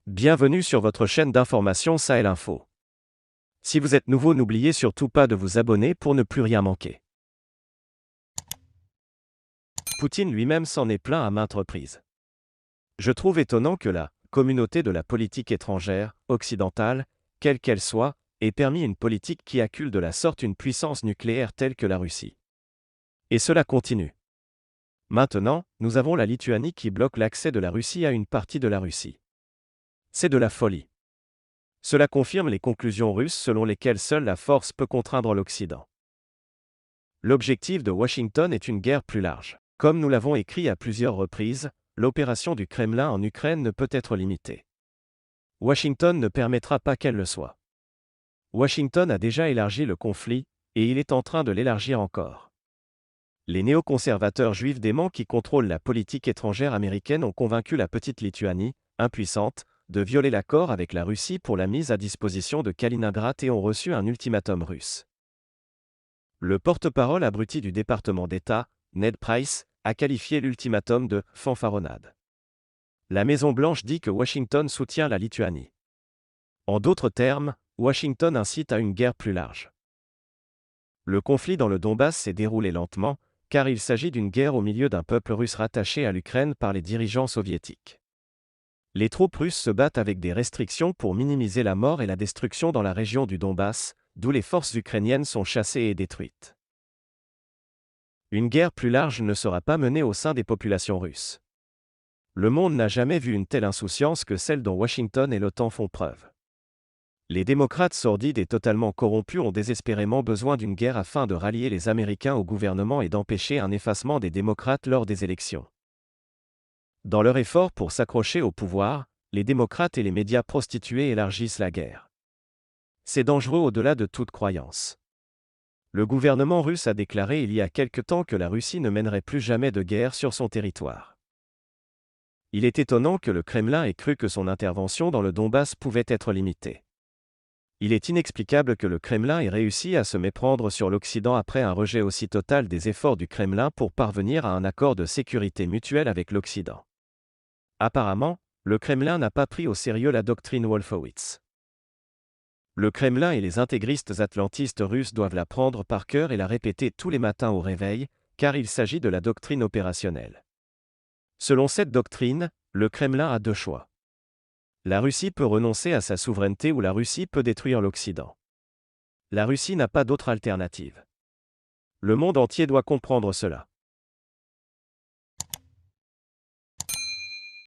Bienvenue sur votre chaîne d'information Sahel Info. Si vous êtes nouveau, n'oubliez surtout pas de vous abonner pour ne plus rien manquer. Poutine lui-même s'en est plaint à maintes reprises. Je trouve étonnant que la communauté de la politique étrangère, occidentale, quelle qu'elle soit, ait permis une politique qui accule de la sorte une puissance nucléaire telle que la Russie. Et cela continue. Maintenant, nous avons la Lituanie qui bloque l'accès de la Russie à une partie de la Russie. C'est de la folie. Cela confirme les conclusions russes selon lesquelles seule la force peut contraindre l'Occident. L'objectif de Washington est une guerre plus large. Comme nous l'avons écrit à plusieurs reprises, l'opération du Kremlin en Ukraine ne peut être limitée. Washington ne permettra pas qu'elle le soit. Washington a déjà élargi le conflit, et il est en train de l'élargir encore. Les néoconservateurs juifs déments qui contrôlent la politique étrangère américaine ont convaincu la petite Lituanie, impuissante, de violer l'accord avec la Russie pour la mise à disposition de Kaliningrad et ont reçu un ultimatum russe. Le porte-parole abruti du département d'État, Ned Price, a qualifié l'ultimatum de « fanfaronnade ». La Maison-Blanche dit que Washington soutient la Lituanie. En d'autres termes, Washington incite à une guerre plus large. Le conflit dans le Donbass s'est déroulé lentement, car il s'agit d'une guerre au milieu d'un peuple russe rattaché à l'Ukraine par les dirigeants soviétiques. Les troupes russes se battent avec des restrictions pour minimiser la mort et la destruction dans la région du Donbass, d'où les forces ukrainiennes sont chassées et détruites. Une guerre plus large ne sera pas menée au sein des populations russes. Le monde n'a jamais vu une telle insouciance que celle dont Washington et l'OTAN font preuve. Les démocrates sordides et totalement corrompus ont désespérément besoin d'une guerre afin de rallier les Américains au gouvernement et d'empêcher un effacement des démocrates lors des élections. Dans leur effort pour s'accrocher au pouvoir, les démocrates et les médias prostitués élargissent la guerre. C'est dangereux au-delà de toute croyance. Le gouvernement russe a déclaré il y a quelque temps que la Russie ne mènerait plus jamais de guerre sur son territoire. Il est étonnant que le Kremlin ait cru que son intervention dans le Donbass pouvait être limitée. Il est inexplicable que le Kremlin ait réussi à se méprendre sur l'Occident après un rejet aussi total des efforts du Kremlin pour parvenir à un accord de sécurité mutuelle avec l'Occident. Apparemment, le Kremlin n'a pas pris au sérieux la doctrine Wolfowitz. Le Kremlin et les intégristes atlantistes russes doivent la prendre par cœur et la répéter tous les matins au réveil, car il s'agit de la doctrine opérationnelle. Selon cette doctrine, le Kremlin a deux choix. La Russie peut renoncer à sa souveraineté ou la Russie peut détruire l'Occident. La Russie n'a pas d'autre alternative. Le monde entier doit comprendre cela.